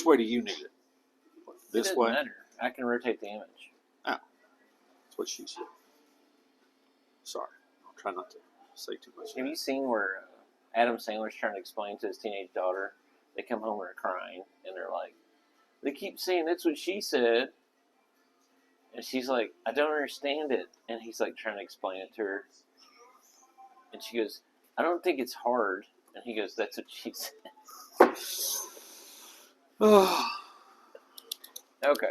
way do you need it? This way? Matter. I can rotate the image. Oh. That's what she said. Sorry. I'll try not to say too much. Have you seen where Adam Sandler's trying to explain to his teenage daughter? They come home and are crying, and they're like, they keep saying that's what she said. And she's like, I don't understand it. And he's like trying to explain it to her. And she goes, I don't think it's hard. And he goes, that's what she said. Okay.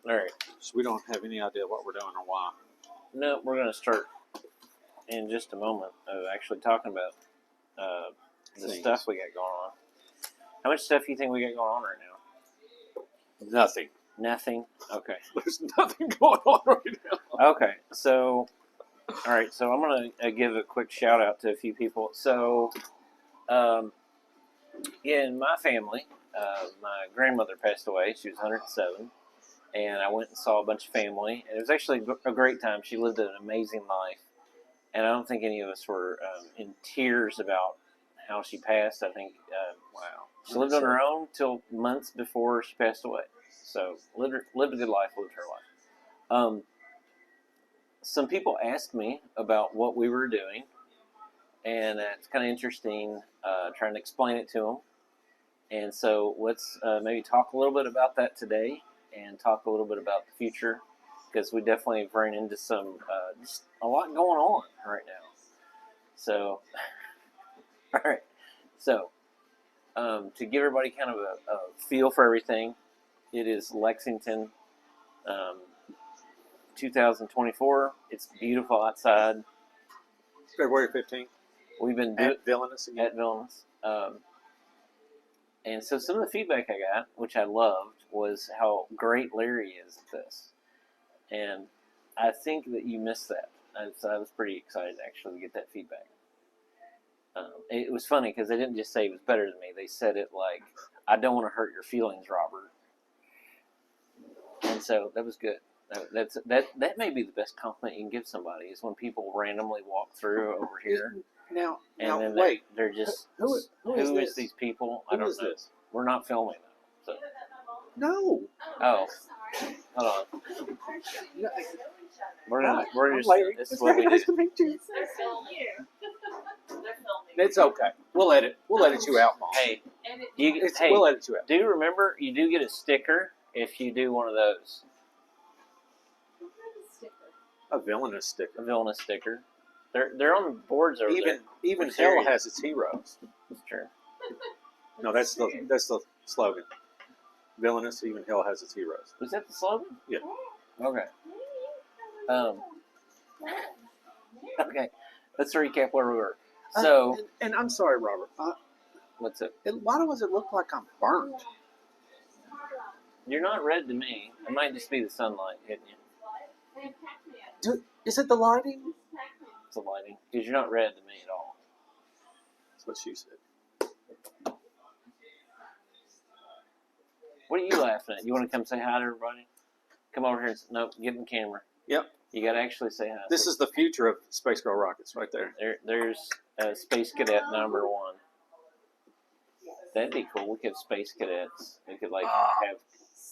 All right. So we don't have any idea what we're doing or why. No, we're going to start in just a moment of actually talking about the stuff we got going on. How much stuff do you think we got going on right now? Nothing. Nothing? Okay. There's nothing going on right now. Okay. So, all right. So I'm going to give a quick shout out to a few people. So, in my family, my grandmother passed away. She was 107. And I went and saw a bunch of family. And it was actually a great time. She lived an amazing life. And I don't think any of us were in tears about how she passed. I think, wow. She lived on her own till months before she passed away. So, lived a good life, lived her life. Some people asked me about what we were doing. And it's kind of interesting trying to explain it to them. And so, let's maybe talk a little bit about that today. And talk a little bit about the future, because we definitely have run into some, just a lot going on right now. So, all right. So, to give everybody kind of a feel for everything, it is Lexington, 2024. It's beautiful outside. February 15th. We've been at Villainous again. At Villainous. And so some of the feedback I got, which I loved, was how great Larry is at this. And I think that you missed that. So I was pretty excited actually to get that feedback. It was funny because they didn't just say he was better than me. They said it like, I don't want to hurt your feelings, Robert. And so that was good. That may be the best compliment you can give somebody, is when people randomly walk through over here. Now then wait. They're just, who is these people? I don't know. This? We're not filming though. So. No. Oh, hold on. No. We're just. Larry. This is It's what very we nice do. to meet you. They're filming you. They're filming. It's okay. We'll edit you out, Mom. Hey, We'll edit you out. do you remember you do get a sticker if you do one of those? A Villainous sticker. A Villainous sticker. They're on the boards over there. Even hell has its heroes. That's true. No, that's the slogan. Villainous, even hell has its heroes. Was that the slogan? Yeah. Okay. Okay. Let's recap where we were. So, and I'm sorry, Robert. what's it? Why does it look like I'm burnt? You're not red to me. It might just be the sunlight hitting you. Is it the lighting? It's the lighting. Because you're not red to me at all. That's what she said. What are you laughing at? You want to come say hi to everybody? Come over here and nope, get in the camera. Yep. You got to actually say hi. This is the future of Space Girl Rockets right there. There's Space Cadet #1. That'd be cool. We could have Space Cadets. We could have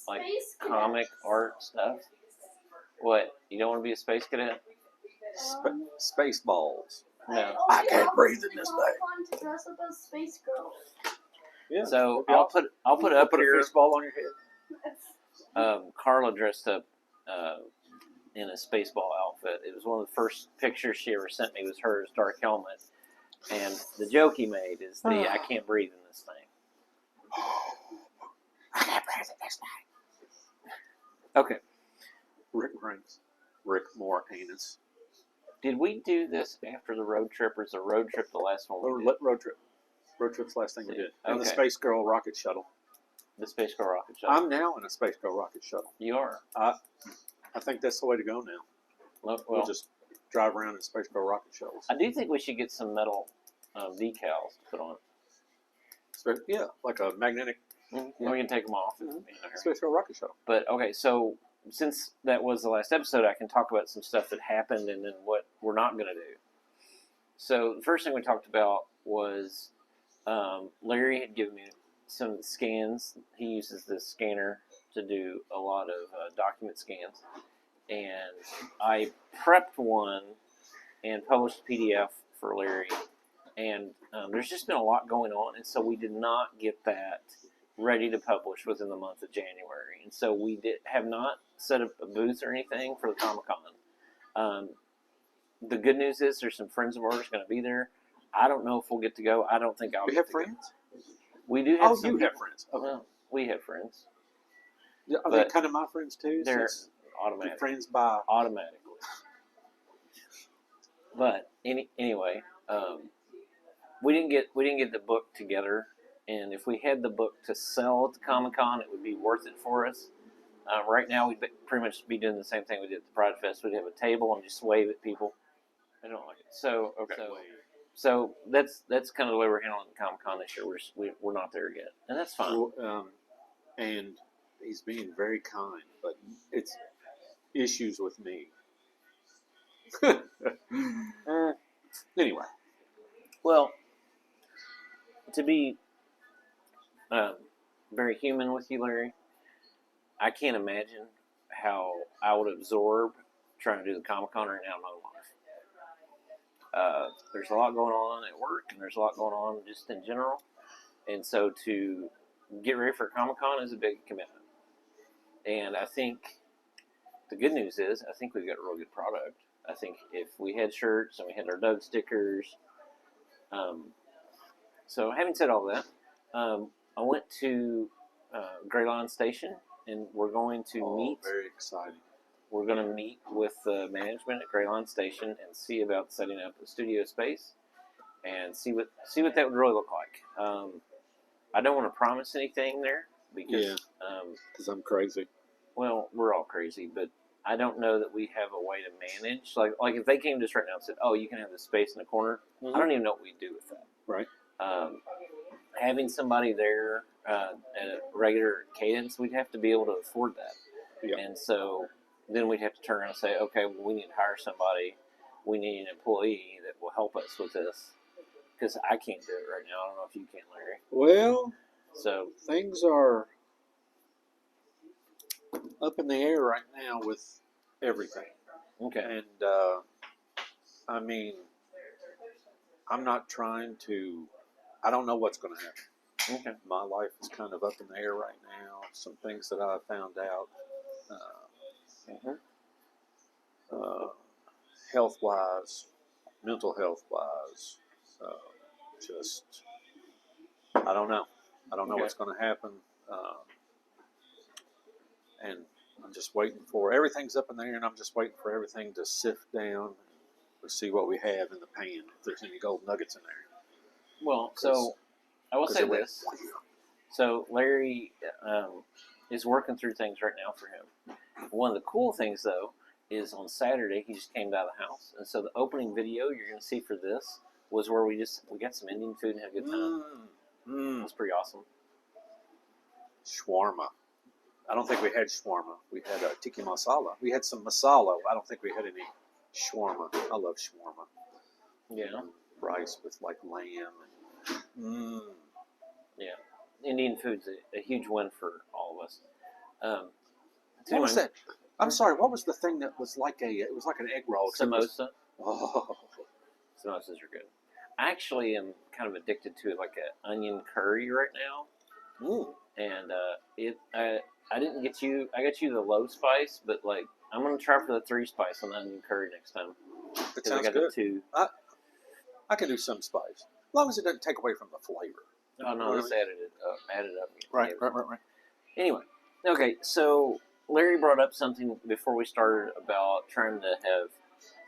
like comic art stuff. What? You don't want to be a Space Cadet? Space balls. No. I can't breathe in this thing. To dress up as Space Girl. Yeah. So I'll put up here. A fish ball on your head. Carla dressed up in a Spaceball outfit. It was one of the first pictures she ever sent me. Was hers, dark helmet, and the joke he made is I can't breathe in this thing. I can't breathe in this thing. Okay. Rick Moore anus. Did we do this after the road trip, or is the road trip the last one we did? Road trip. Road trip's the last thing we did. And the Okay. Space Girl rocket shuttle. The Space Girl rocket shuttle. I'm now in a Space Girl rocket shuttle. You are. I think that's the way to go now. Well, We'll just drive around in Space Girl rocket shuttles. I do think we should get some metal decals to put on. So, yeah, like a magnetic Yeah. We can take them off. Space Girl Rocket Shuttle. But okay, so since that was the last episode, I can talk about some stuff that happened and then what we're not going to do. So the first thing we talked about was Larry had given me some of the scans. He uses this scanner to do a lot of document scans. And I prepped one and published a PDF for Larry. And there's just been a lot going on, and so we did not get that ready to publish within the month of January. And so we have not set up a booth or anything for the Comic-Con. The good news is there's some friends of ours going to be there. I don't know if we'll get to go. I don't think I'll We get have to friends? go. We do have some you have people. friends. Okay. Well, we have friends. Are they kind of my friends too? They're Since automatic. friends by Automatically. But anyway, we didn't get the book together, and if we had the book to sell at the Comic-Con, it would be worth it for us. Right now, we'd pretty much be doing the same thing we did at the Pride Fest. We'd have a table and just wave at people. I don't like it. So okay. So that's kind of the way we're handling the Comic-Con this year. We're not there yet, and that's fine. Well, and he's being very kind, but it's issues with me. Anyway, Well, to be very human with you, Larry, I can't imagine how I would absorb trying to do the Comic-Con right now in my life. There's a lot going on at work, and there's a lot going on just in general. And so to get ready for Comic-Con is a big commitment. And I think the good news is I think we've got a really good product. I think if we had shirts and we had our Doug stickers. So having said all that, I went to Gray Line Station, and we're going to meet. Very exciting. We're going to meet with the management at Gray Line Station and see about setting up a studio space and see what that would really look like. I don't want to promise anything there because I'm crazy. Well, we're all crazy, but I don't know that we have a way to manage. Like if they came to us right now and said, "Oh, you can have this space in the corner," I don't even know what we'd do with that. Right. Having somebody there at a regular cadence, we'd have to be able to afford that. Yep. And so then we'd have to turn around and say, "Okay, well, we need to hire somebody. We need an employee that will help us with this." Because I can't do it right now. I don't know if you can, Larry. Well, So things are up in the air right now with everything. okay. And, I mean, I'm not trying to, I don't know what's going to happen. Okay. My life is kind of up in the air right now. Some things that I found out, health-wise, mental health-wise, just, I don't know. I don't know what's going to happen. And I'm just waiting for, everything's up in the air, and I'm just waiting for everything to sift down to see what we have in the pan, if there's any gold nuggets in there. Well, so I will say this. So Larry is working through things right now for him. One of the cool things, though, is on Saturday he just came out of the house, and so the opening video you're going to see for this was where we got some Indian food and had a good time. It was pretty awesome. Shawarma. I don't think we had shawarma. We had tikka masala. We had some masala. I don't think we had any shawarma. I love shawarma. Yeah. Rice with like lamb. And, Yeah. Indian food's a huge win for all of us. What was that? I'm sorry. What was the thing that was like it was like an egg roll? Samosa. Oh. Samosas are good. I actually am kind of addicted to like an onion curry right now. Ooh. And I didn't get you. I got you the low spice, but like I'm gonna try for the 3 spice on the onion curry next time. That sounds I got good. The 2. I can do some spice, as long as it doesn't take away from the flavor. Oh no, let's add it up. Right. Anyway, okay. So Larry brought up something before we started about trying to have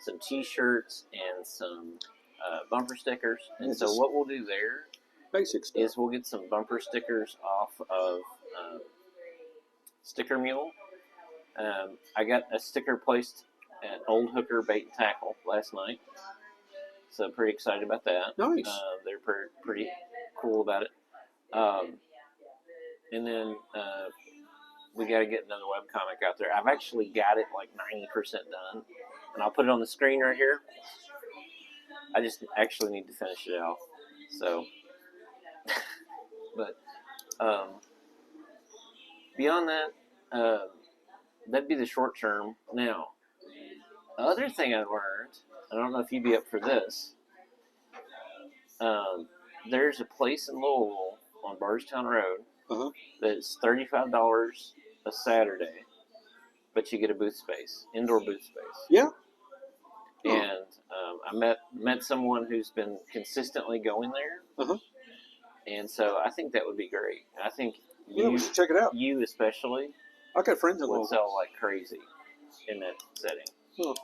some T-shirts and some bumper stickers. And so what we'll do there Basic stuff. is we'll get some bumper stickers off of Sticker Mule. I got a sticker placed at Old Hooker Bait and Tackle last night, so pretty excited about that. Nice. They're pretty cool about it. and then we got to get another webcomic out there. I've actually got it like 90% done, and I'll put it on the screen right here. I just actually need to finish it out. So, but beyond that, that'd be the short term. Now, other thing I learned, I don't know if you'd be up for this. There's a place in Louisville on Bardstown Road that's $35 a Saturday, but you get a booth space, indoor booth space. Yeah. And I met someone who's been consistently going there, and so I think that would be great. I think we should check it out. You especially, I've got friends in would Louisville. sell like crazy in that setting. Huh.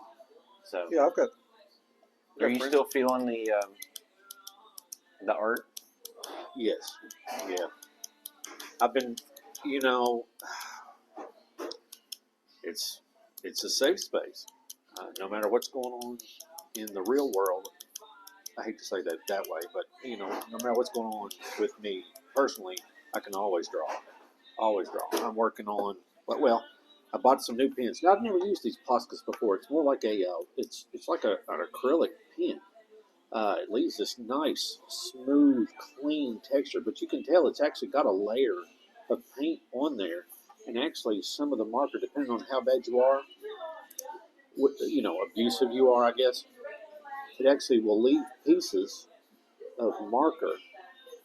So yeah, I've got. Are you still feeling the art? Yes. Yeah. I've been, it's a safe space. No matter what's going on in the real world, I hate to say that way, but no matter what's going on with me personally, I can always draw. Always draw. I'm working on. Well, I bought some new pens. Now, I've never used these Poscas before. It's more like it's like an acrylic pen. It leaves this nice, smooth, clean texture, but you can tell it's actually got a layer of paint on there, and actually some of the marker, depending on how bad you are, abusive you are, I guess, it actually will leave pieces of marker.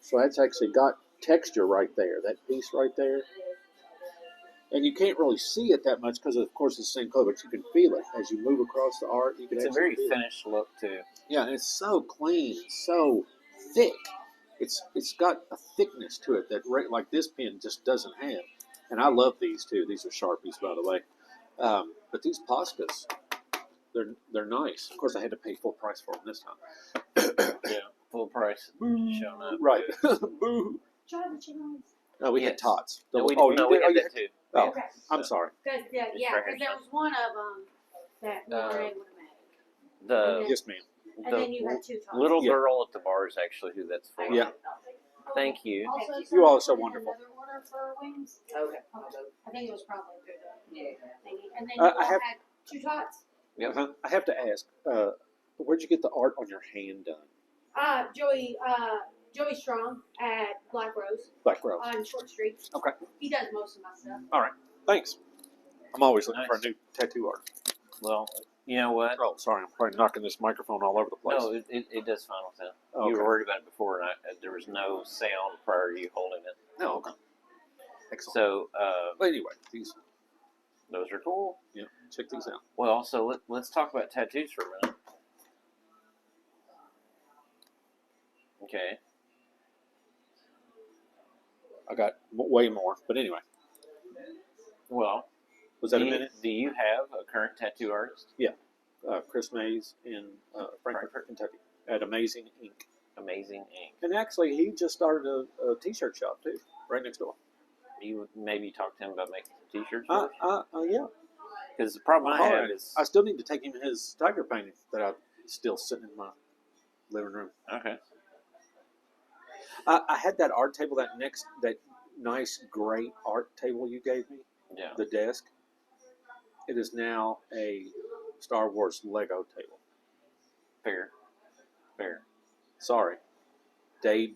So that's actually got texture right there, that piece right there. And you can't really see it that much because, of course, it's the same color, but you can feel it as you move across the art. You can it's a very finished look, too. Yeah, and it's so clean, so thick. It's got a thickness to it that like this pen just doesn't have. And I love these, too. These are Sharpies, by the way. But these Poscas, they're nice. Of course, I had to pay full price for them this time. Yeah, full price showing up. Right. Boo. No, we had tots. No, we had that too. Oh, Okay. I'm sorry. Because right here, there was one of them that we were able to make. Yes, ma'am. And then you had two tots. Little girl at the bar is actually who that's for. Yeah. Thank you. Also, You all are so wonderful. Another order for wings. Okay. I think it was probably through the thingy. And then I you all have- had two tots. Yep. I have to ask, where'd you get the art on your hand done? Joey Strong at Black Rose Black Rose. on Short Street. Okay. He does most of my stuff. All right. Thanks. I'm always looking for a Nice. new tattoo art. Well, you know what? Oh, sorry. I'm probably knocking this microphone all over the place. No, it does Final Sound. Okay. You were worried about it before, and there was no sound prior to you holding it. No, okay. Excellent. So, But anyway, those are cool. yeah, check these out. Well, so let's talk about tattoos for a minute. Okay. I got way more, but anyway. Well, Was that a minute? Do you have a current tattoo artist? Chris Mays in Frankfort, Kentucky at Amazing Ink. Amazing Ink. And actually, he just started a t-shirt shop, too, right next door. You would maybe talk to him about making t-shirts? Yeah. Because the problem I have is... I still need to take him his tiger painting that I'm still sitting in my living room. Okay. I had that art table, that nice gray art table you gave me, Yeah. the desk. It is now a Star Wars Lego table. Fair. Sorry. Dade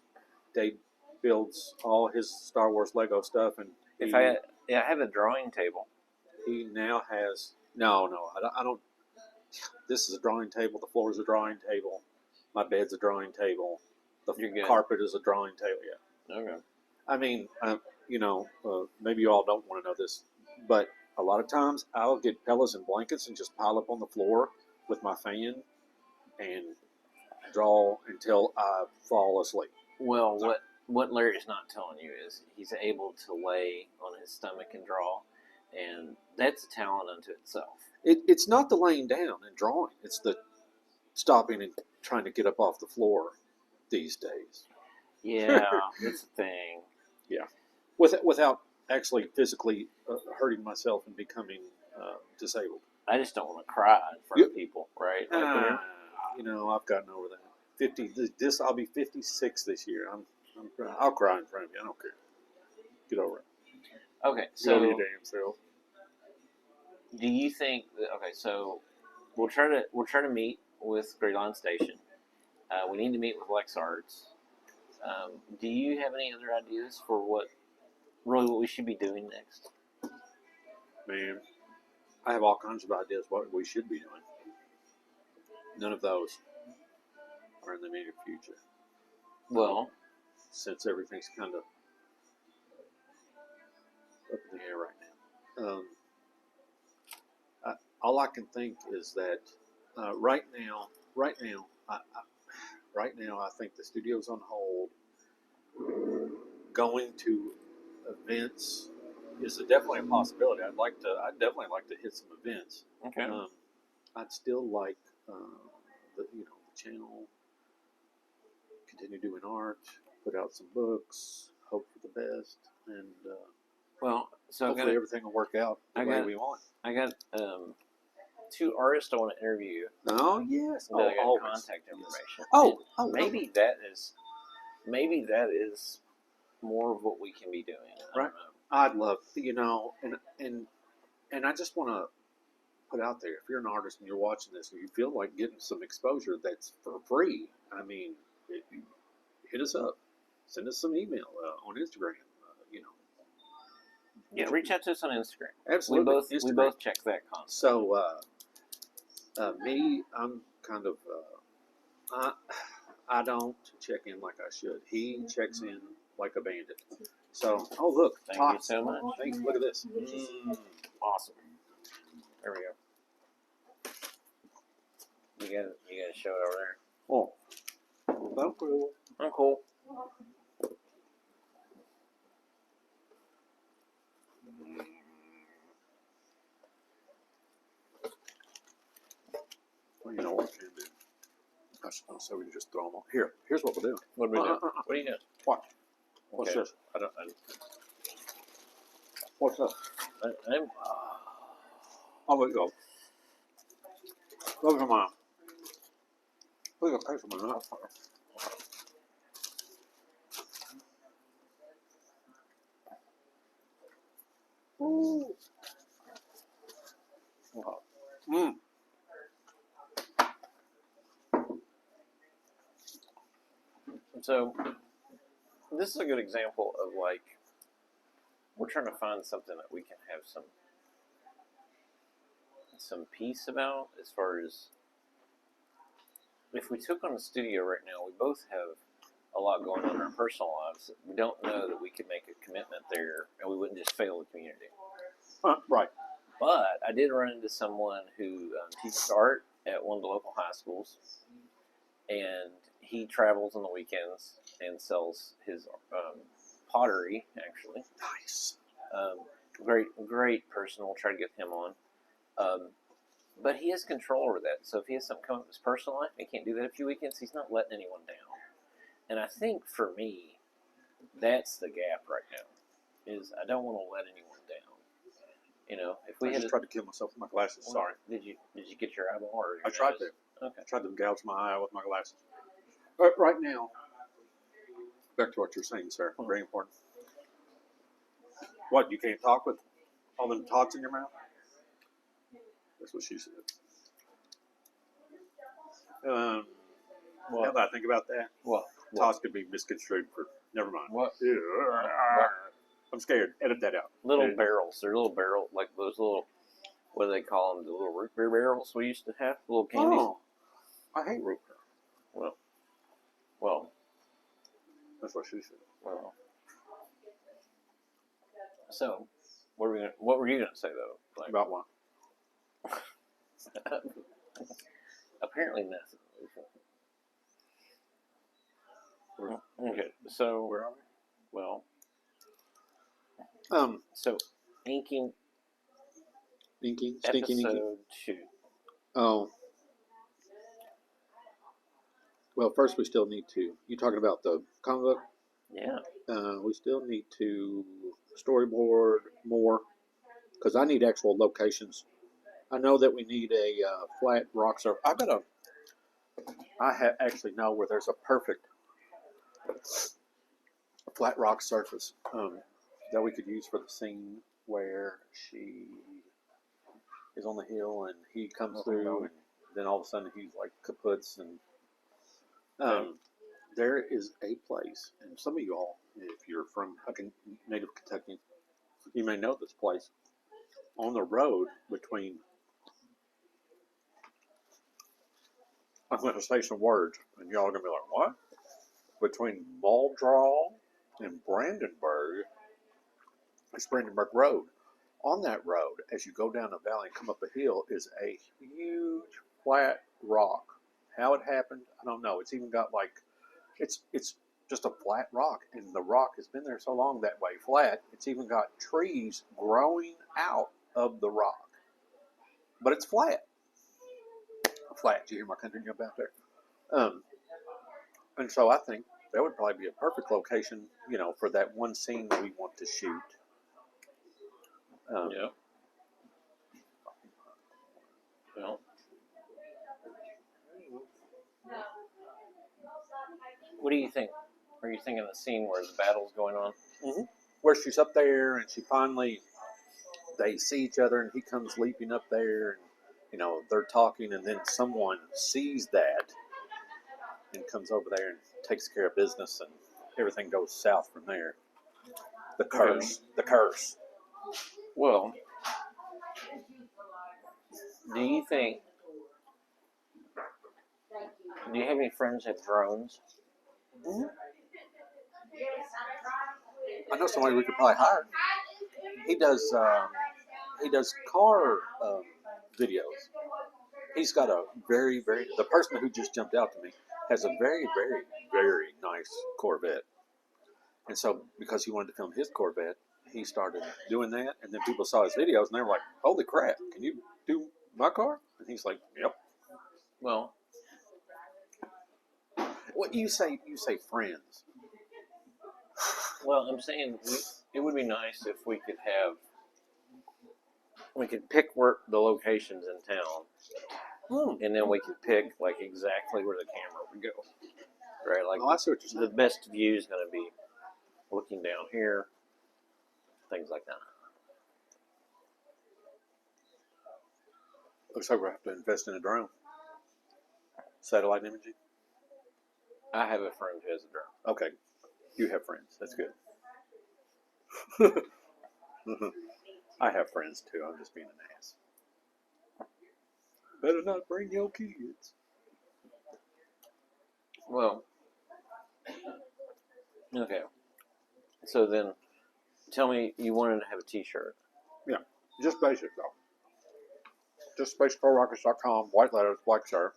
builds all his Star Wars Lego stuff, and I have a drawing table. he now has no. I don't. This is a drawing table. The floor is a drawing table. My bed's a drawing table. The You're good. carpet is a drawing table. Yeah. Okay. I mean, maybe you all don't want to know this, but a lot of times I'll get pillows and blankets and just pile up on the floor with my fan and draw until I fall asleep. Well, what Larry's not telling you is he's able to lay on his stomach and draw, and that's a talent unto itself. It's not the laying down and drawing. It's the stopping and trying to get up off the floor these days. Yeah, that's the thing. Without actually physically hurting myself and becoming disabled. I just don't want to cry in front of people, right? I've gotten over that. 50. I'll be 56 this year. I'll cry in front of you. I don't care. Get over it. Okay, Get over so your damn self. do you think that, okay, so we'll try to meet with Great Line Station. We need to meet with Lex Arts. Do you have any other ideas for what we should be doing next? Man, I have all kinds of ideas what we should be doing. None of those are in the immediate future. Well, since everything's kind of up in the air right now. All I can think is that right now, I think the studio's on hold. Going to events is definitely a possibility. I'd definitely like to hit some events. okay. I'd still like the channel, continue doing art, put out some books, hope for the best, and so hopefully everything will work out the way we want. I got 2 artists I want to interview. Oh yes. That I got always. contact information. Maybe that is more of what we can be doing. Right. I'd love, and I just want to put out there, if you're an artist and you're watching this and you feel like getting some exposure that's for free, I mean, hit us up, send us some email on Instagram. Yeah, reach out to us on Instagram. Absolutely. We both check that constantly. So, me, I'm kind of, I don't check in like I should. He checks in like a bandit. So, look. Thank you so much. Thanks. Look at this. Awesome. There we go. You gotta show it over there. Oh. That's cool. I'm cool. Well, you know what we can do. I was going to say we can just throw them on. Here's what we'll do. What are we doing? What are you doing? Watch. What's Okay. this? What's this? Oh, there you go. Look at mine. Look at the paper, man. Ooh. Wow. So, this is a good example of we're trying to find something that we can have some peace about, as far as if we took on a studio right now, we both have a lot going on in our personal lives. We don't know that we could make a commitment there, and we wouldn't just fail the community. Right. But I did run into someone who teaches art at one of the local high schools, and he travels on the weekends and sells his pottery, actually. Nice. Great person. We'll try to get him on. But he has control over that. So if he has something come up in his personal life, he can't do that a few weekends, he's not letting anyone down. And I think for me, that's the gap right now, is I don't want to let anyone down. If we I just tried to kill myself with my glasses. Sorry. Did you get your eyeball or your I tried nose? to. Okay. I tried to gouge my eye with my glasses. But right now, back to what you're saying, sir. Very important. What, you can't talk with all them thoughts in your mouth? That's what she said. Now that I think about that, toss could be misconstrued for. Never mind. What? I'm scared. Edit that out. Little barrels. They're little barrel, like those little, what do they call them? The little root beer barrels we used to have? Little candies. Oh, I hate root beer. Well. That's what she said. Well. So, what were you gonna say though? About what? Apparently nothing. Okay, so Where are we? Well, so inking stinking. episode 2. Oh. Well, first we still need to. You talking about the comic book? Yeah. We still need to storyboard more, because I need actual locations. I know that we need a flat rock surface. I actually know where there's a perfect flat rock surface that we could use for the scene where she is on the hill and he comes through, and then all of a sudden he's like kaputs. And there is a place, and some of you all, if you're from native Kentucky, you may know this place. On the road between, I'm going to say some words, and y'all are going to be like, what? Between Muldrow and Brandenburg, it's Brandenburg Road. On that road, as you go down the valley and come up a hill, is a huge flat rock. How it happened, I don't know. It's even got like, it's just a flat rock, and the rock has been there so long that way, flat. It's even got trees growing out of the rock, but it's flat. Flat. Did you hear my country jump out there? And so I think that would probably be a perfect location, you know, for that one scene that we want to shoot. Yeah. Well, what do you think? Are you thinking the scene where the battle's going on? Mm-hmm. Where she's up there and they see each other and he comes leaping up there and, you know, they're talking and then someone sees that and comes over there and takes care of business and everything goes south from there. The curse. Okay. The curse. Well, do you have any friends that have drones? Mm-hmm. I know somebody we could probably hire. He does car videos. He's got a the person who just jumped out to me has a very, very, very nice Corvette. And so because he wanted to film his Corvette, he started doing that. And then people saw his videos and they were like, holy crap, can you do my car? And he's like, yep. Well, what you say friends. Well, I'm saying it would be nice if we could pick the locations in town, and then we could pick like exactly where the camera would go. Right, like I see what you're saying. The best view is going to be looking down here, things like that. Looks like we'll have to invest in a drone. Satellite imaging. I have a friend who has a drone. Okay, you have friends. That's good. I have friends too. I'm just being an ass. Better not bring your kids. Well, okay. So then, tell me, you wanted to have a T-shirt. Yeah, just basic though. Just spacecrossrockets.com, white letters, black shirt.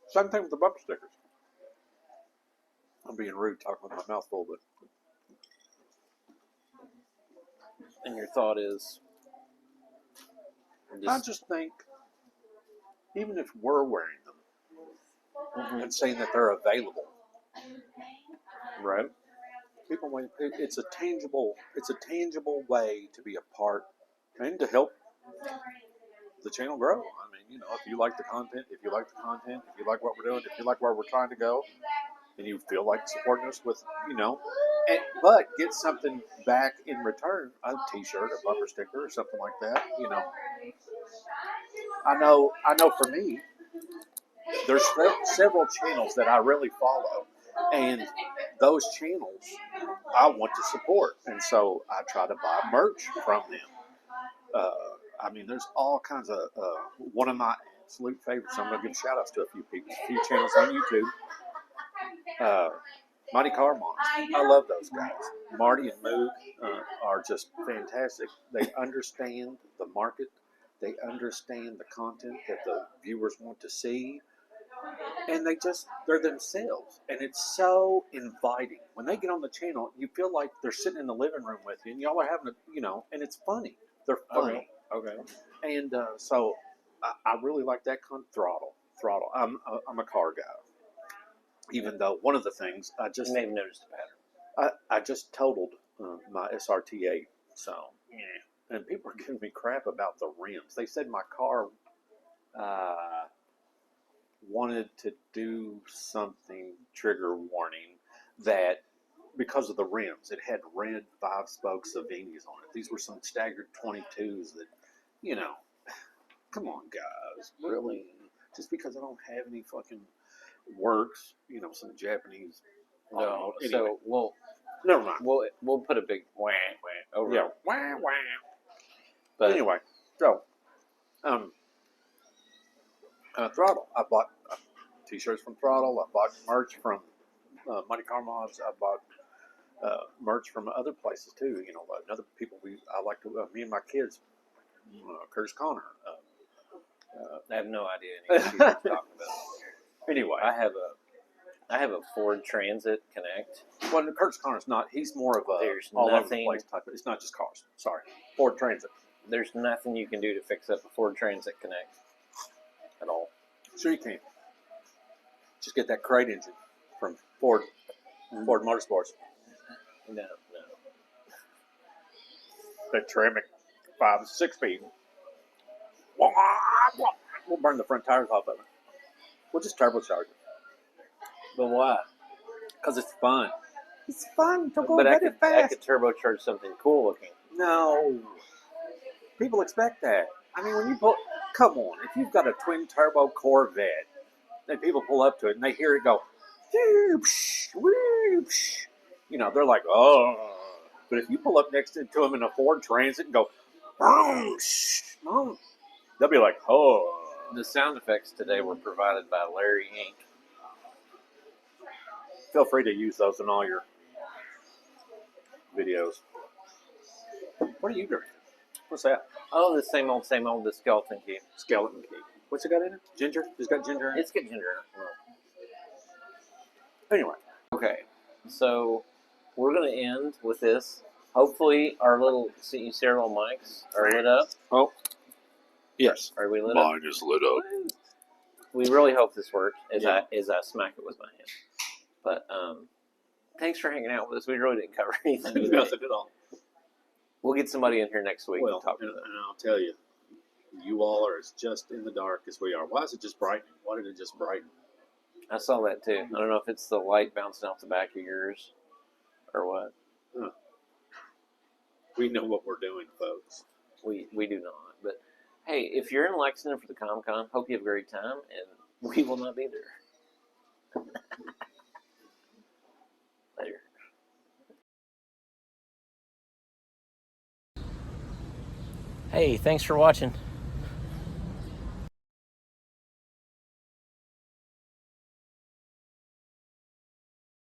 Same thing with the bumper stickers. I'm being rude talking with my mouth full, but. And your thought is? I just think, even if we're wearing them and saying that they're available, right? People, it's a tangible way to be a part and to help the channel grow. I mean, you know, if you like the content, if you like what we're doing, if you like where we're trying to go, and you feel like supporting us with, you know, but get something back in return, a T-shirt, a bumper sticker, or something like that. You know, I know. For me, there's several channels that I really follow, and those channels I want to support, and so I try to buy merch from them. I mean, there's all kinds of. One of my absolute favorites. I'm going to give shout outs to a few channels on YouTube. Mighty Car Moms. I love those guys. Marty and Moog are just fantastic. They understand the market. They understand the content that the viewers want to see. And they're themselves. And it's so inviting. When they get on the channel, you feel like they're sitting in the living room with you. And y'all are having and it's funny. They're funny. Okay. And so I really like that Throttle. I'm a car guy. Even though one of the things you may have noticed the pattern. I just totaled my SRT8, so yeah. And people are giving me crap about the rims. They said my car wanted to do something, trigger warning, that because of the rims. It had red 5-spoke Savinis on it. These were some staggered 22s that, you know, come on, guys, really? Just because I don't have any fucking works, you know, some Japanese. No, anyway. so never mind. We'll put a big wah wah over. Yeah, it. wah wah. But Anyway, so Throttle. I bought t-shirts from Throttle. I bought merch from Monte Carmods. I bought merch from other places too. You know, other people I like to. Me and my kids, Curtis Connor. I have no idea any of what you're talking about. Anyway, I have a Ford Transit Connect. well, Curtis Connor's not. He's more of a There's all over the nothing- place type. It's not just cars. Sorry, Ford Transit. There's nothing you can do to fix up a Ford Transit Connect at all. Sure you can. Just get that crate engine from Ford Motorsports. No. That Tremec 5-6 speed. We'll burn the front tires off of it. We'll just turbocharge it. But why? Because it's fun. It's fun to go But I very could fast. turbocharge something cool looking. No. People expect that. I mean, when you pull, come on, if you've got a twin turbo Corvette, then people pull up to it and they hear it go, whoosh, whoosh. You know, they're like, oh. But if you pull up next to them in a Ford Transit and go, boom, boom, they'll be like, oh. The sound effects today were provided by Larry Inc. Feel free to use those in all your videos. What are you drinking? What's that? Oh, the same old, the skeleton key. Skeleton key. What's it got in it? Ginger? It's got ginger in it? It's got ginger in it. Anyway. Okay, so we're going to end with this. Hopefully our little, you see our little mics are lit up. Oh, yes. Are we lit up? Mine is lit up. We really hope this works as Yeah. I smack it with my hand. But thanks for hanging out with us. We really didn't cover anything today. Nothing at all. We'll get somebody in here next week Well, to talk to and them. I'll tell you, you all are as just in the dark as we are. Why is it just brightening? Why did it just brighten? I saw that too. I don't know if it's the light bouncing off the back of yours or what. We know what we're doing, folks. We do not. But hey, if you're in Lexington for the Comic-Con, hope you have a great time, and we will not be there. Later. Hey, thanks for watching.